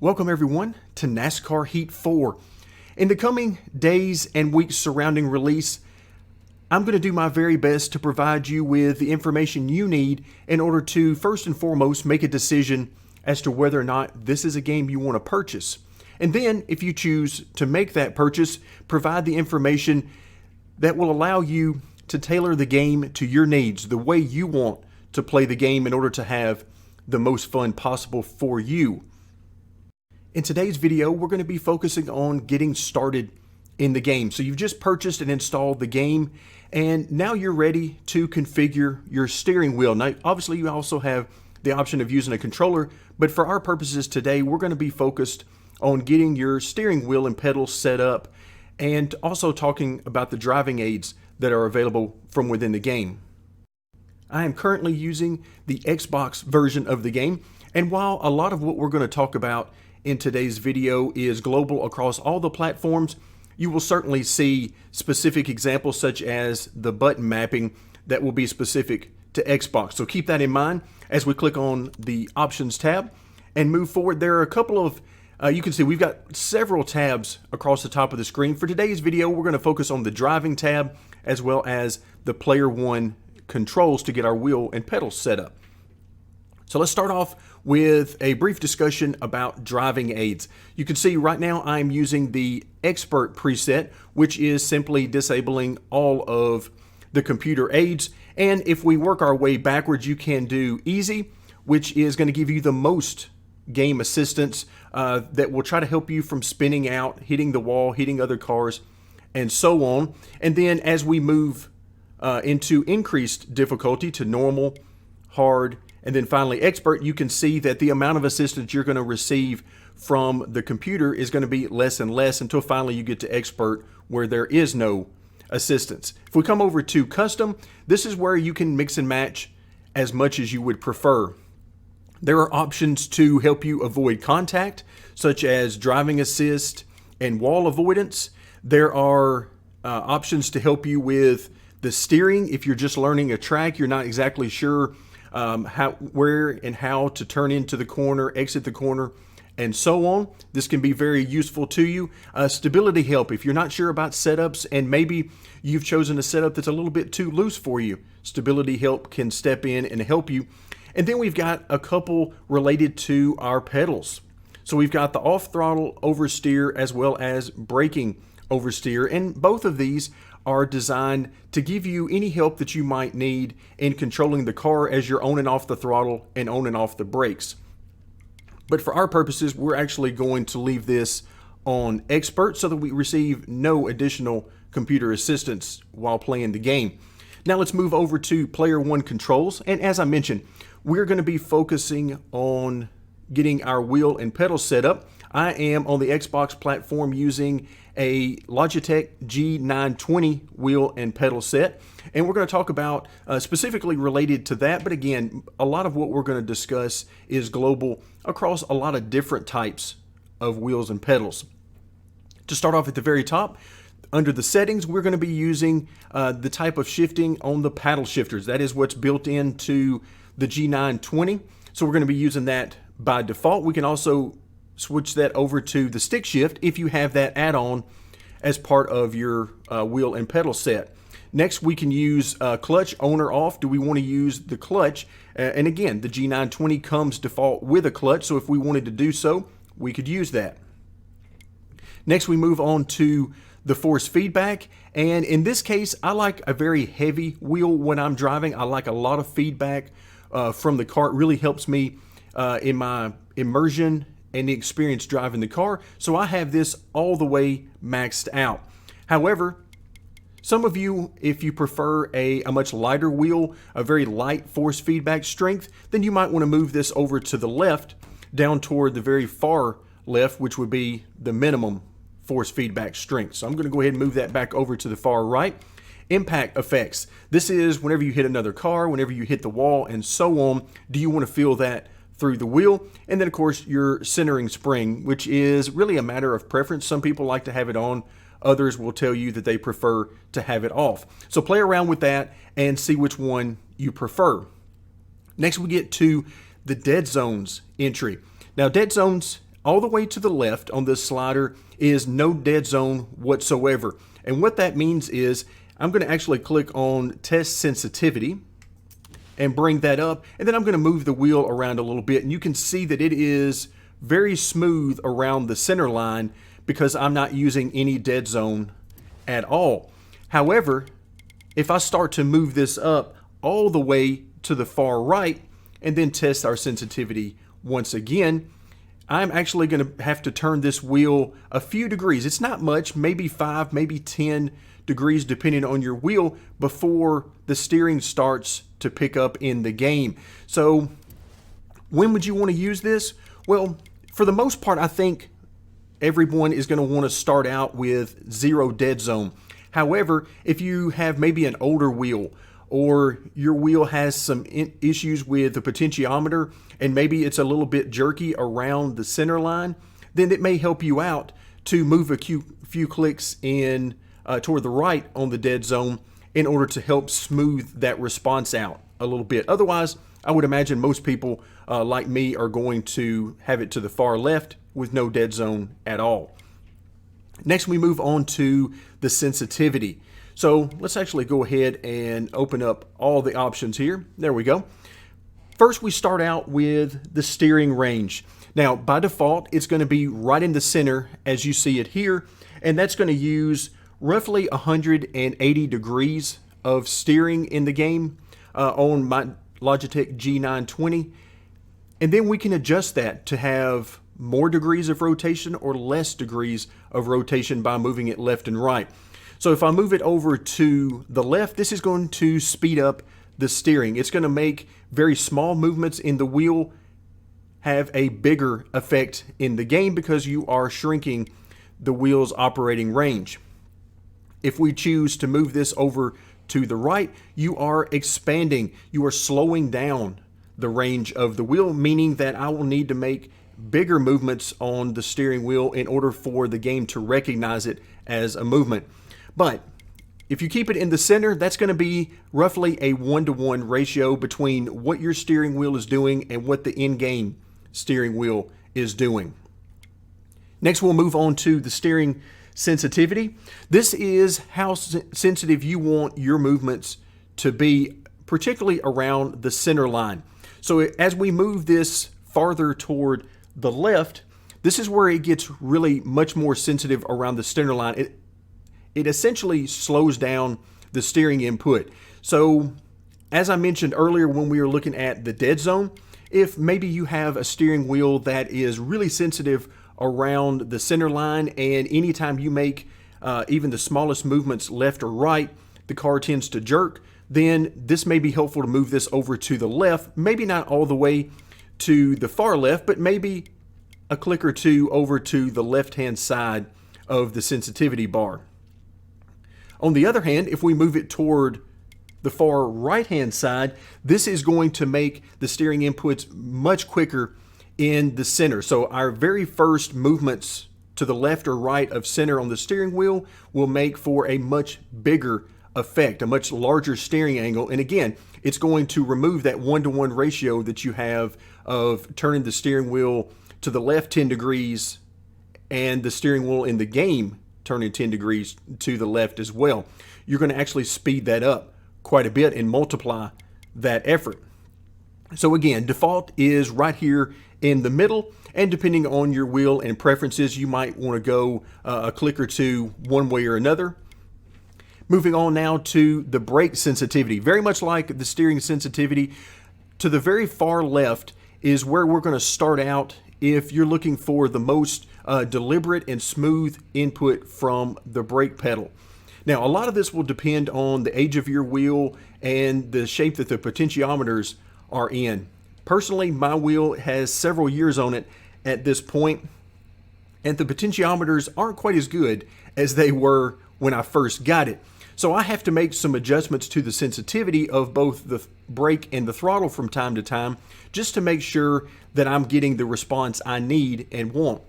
Welcome everyone to NASCAR Heat 4. In the coming days and weeks surrounding release, I'm going to do my very best to provide you with the information you need in order to first and foremost make a decision as to whether or not this is a game you want to purchase. And then, if you choose to make that purchase, provide the information that will allow you to tailor the game to your needs, the way you want to play the game in order to have the most fun possible for you. In today's video, we're going to be focusing on getting started in the game. So you've just purchased and installed the game, and now you're ready to configure your steering wheel. Now, obviously, you also have the option of using a controller, but for our purposes today, we're going to be focused on getting your steering wheel and pedals set up, and also talking about the driving aids that are available from within the game. I am currently using the Xbox version of the game, and while a lot of what we're going to talk about in today's video is global across all the platforms, you will certainly see specific examples such as the button mapping that will be specific to Xbox. So keep that in mind as we click on the Options tab and move forward. There are a couple of, you can see we've got several tabs across the top of the screen. For today's video, we're going to focus on the Driving tab as well as the Player 1 controls to get our wheel and pedals set up. So let's start off with a brief discussion about driving aids. You can see right now I'm using the Expert preset, which is simply disabling all of the computer aids. And if we work our way backwards, you can do Easy, which is going to give you the most game assistance that will try to help you from spinning out, hitting the wall, hitting other cars, and so on. And then as we move into increased difficulty to normal, hard, and then finally Expert, you can see that the amount of assistance you're going to receive from the computer is going to be less and less until finally you get to Expert, where there is no assistance. If we come over to Custom, this is where you can mix and match as much as you would prefer. There are options to help you avoid contact, such as driving assist and wall avoidance. There are options to help you with the steering. If you're just learning a track, you're not exactly sure where and how to turn into the corner, exit the corner, and so on. This can be very useful to you. Stability help. If you're not sure about setups and maybe you've chosen a setup that's a little bit too loose for you, stability help can step in and help you. And then we've got a couple related to our pedals. So we've got the off throttle oversteer as well as braking oversteer, and both of these are designed to give you any help that you might need in controlling the car as you're on and off the throttle and on and off the brakes. But for our purposes, we're actually going to leave this on Expert so that we receive no additional computer assistance while playing the game. Now let's move over to Player 1 controls, and as I mentioned, we're going to be focusing on getting our wheel and pedal set up. I am on the Xbox platform using a Logitech G920 wheel and pedal set, and we're going to talk about specifically related to that, but again, a lot of what we're going to discuss is global across a lot of different types of wheels and pedals. To start off at the very top, under the settings, we're going to be using the type of shifting on the paddle shifters. That is what's built into the G920, so we're going to be using that by default. We can also switch that over to the stick shift if you have that add-on as part of your wheel and pedal set. Next, we can use clutch on or off. Do we want to use the clutch? And again, the G920 comes default with a clutch, so if we wanted to do so, we could use that. Next, we move on to the force feedback, and in this case, I like a very heavy wheel when I'm driving. I like a lot of feedback from the car. It really helps me in my immersion and the experience driving the car, so I have this all the way maxed out. However, some of you, if you prefer a much lighter wheel, a very light force feedback strength, then you might want to move this over to the left, down toward the very far left, which would be the minimum force feedback strength. So I'm going to go ahead and move that back over to the far right. Impact effects. This is whenever you hit another car, whenever you hit the wall, and so on. Do you want to feel that through the wheel? And then of course your centering spring, which is really a matter of preference. Some people like to have it on, others will tell you that they prefer to have it off. So play around with that and see which one you prefer. Next we get to the dead zones entry. Now dead zones all the way to the left on this slider is no dead zone whatsoever. And what that means is I'm going to actually click on test sensitivity and bring that up, and then I'm going to move the wheel around a little bit, and you can see that it is very smooth around the center line because I'm not using any dead zone at all. However, if I start to move this up all the way to the far right and then test our sensitivity once again, I'm actually going to have to turn this wheel a few degrees. It's not much, maybe 5, maybe 10 degrees depending on your wheel before the steering starts to pick up in the game. So when would you want to use this? Well, for the most part, I think everyone is going to want to start out with 0 dead zone. However, if you have maybe an older wheel, or your wheel has some issues with the potentiometer and maybe it's a little bit jerky around the center line, then it may help you out to move a few clicks in toward the right on the dead zone in order to help smooth that response out a little bit. Otherwise, I would imagine most people like me are going to have it to the far left with no dead zone at all. Next, we move on to the sensitivity. So let's actually go ahead and open up all the options here. There we go. First, we start out with the steering range. Now, by default, it's going to be right in the center as you see it here, and that's going to use roughly 180 degrees of steering in the game on my Logitech G920. And then we can adjust that to have more degrees of rotation or less degrees of rotation by moving it left and right. So if I move it over to the left, this is going to speed up the steering. It's going to make very small movements in the wheel have a bigger effect in the game because you are shrinking the wheel's operating range. If we choose to move this over to the right, you are expanding, you are slowing down the range of the wheel, meaning that I will need to make bigger movements on the steering wheel in order for the game to recognize it as a movement. But if you keep it in the center, that's going to be roughly a 1-to-1 ratio between what your steering wheel is doing and what the in-game steering wheel is doing. Next, we'll move on to the steering sensitivity. This is how sensitive you want your movements to be, particularly around the center line. So as we move this farther toward the left, this is where it gets really much more sensitive around the center line. It essentially slows down the steering input. So as I mentioned earlier when we were looking at the dead zone, if maybe you have a steering wheel that is really sensitive around the center line, and anytime you make even the smallest movements left or right, the car tends to jerk, then this may be helpful to move this over to the left, maybe not all the way to the far left, but maybe a click or two over to the left-hand side of the sensitivity bar. On the other hand, if we move it toward the far right-hand side, this is going to make the steering inputs much quicker in the center. So our very first movements to the left or right of center on the steering wheel will make for a much bigger effect, a much larger steering angle. And again, it's going to remove that 1-to-1 ratio that you have of turning the steering wheel to the left 10 degrees and the steering wheel in the game turning 10 degrees to the left as well. You're going to actually speed that up quite a bit and multiply that effort. So again, default is right here in the middle, and depending on your wheel and preferences, you might want to go a click or two one way or another. Moving on now to the brake sensitivity. Very much like the steering sensitivity, to the very far left is where we're going to start out if you're looking for the most deliberate and smooth input from the brake pedal. Now, a lot of this will depend on the age of your wheel and the shape that the potentiometers are in. Personally, my wheel has several years on it at this point, and the potentiometers aren't quite as good as they were when I first got it. So I have to make some adjustments to the sensitivity of both the brake and the throttle from time to time, just to make sure that I'm getting the response I need and want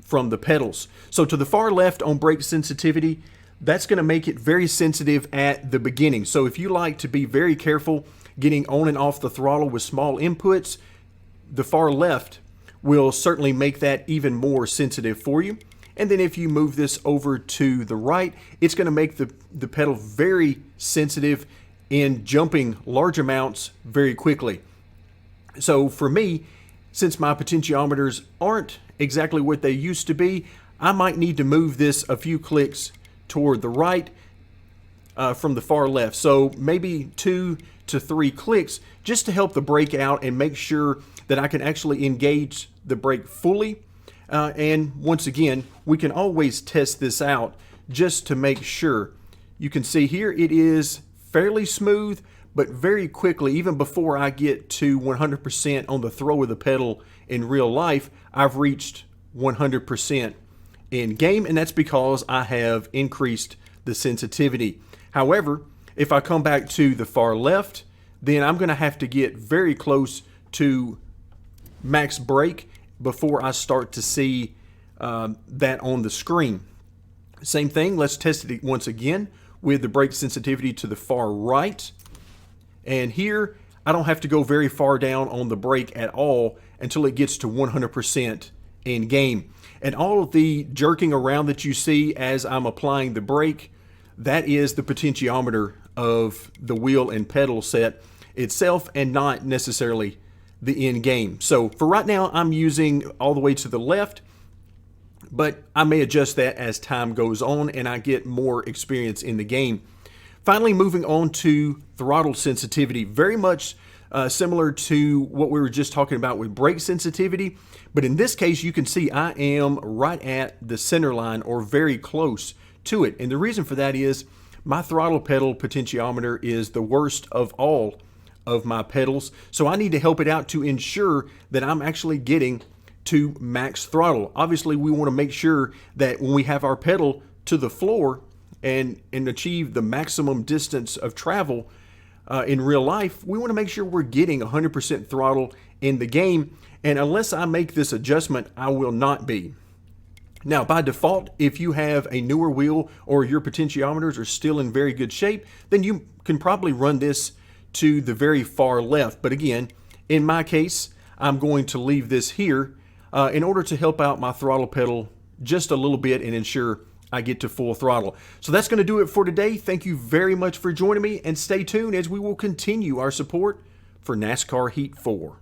from the pedals. So to the far left on brake sensitivity, that's going to make it very sensitive at the beginning. So if you like to be very careful getting on and off the throttle with small inputs, the far left will certainly make that even more sensitive for you. And then if you move this over to the right, it's going to make the pedal very sensitive in jumping large amounts very quickly. So for me, since my potentiometers aren't exactly what they used to be, I might need to move this a few clicks toward the right from the far left. So maybe 2 to 3 clicks just to help the brake out and make sure that I can actually engage the brake fully. And once again, we can always test this out just to make sure. You can see here it is fairly smooth, but very quickly, even before I get to 100% on the throw of the pedal in real life, I've reached 100% in game, and that's because I have increased the sensitivity. However, if I come back to the far left, then I'm going to have to get very close to max brake before I start to see that on the screen. Same thing, let's test it once again with the brake sensitivity to the far right. And here, I don't have to go very far down on the brake at all until it gets to 100% in game. And all of the jerking around that you see as I'm applying the brake, that is the potentiometer of the wheel and pedal set itself and not necessarily the in game. So for right now, I'm using all the way to the left, but I may adjust that as time goes on and I get more experience in the game. Finally, moving on to throttle sensitivity, very much similar to what we were just talking about with brake sensitivity. But in this case, you can see I am right at the center line or very close to it. And the reason for that is my throttle pedal potentiometer is the worst of all of my pedals. So I need to help it out to ensure that I'm actually getting to max throttle. Obviously, we want to make sure that when we have our pedal to the floor and achieve the maximum distance of travel in real life, we want to make sure we're getting 100% throttle in the game. And unless I make this adjustment, I will not be. Now, by default, if you have a newer wheel or your potentiometers are still in very good shape, then you can probably run this to the very far left. But again, in my case, I'm going to leave this here in order to help out my throttle pedal just a little bit and ensure I get to full throttle. So that's going to do it for today. Thank you very much for joining me, and stay tuned as we will continue our support for NASCAR Heat 4.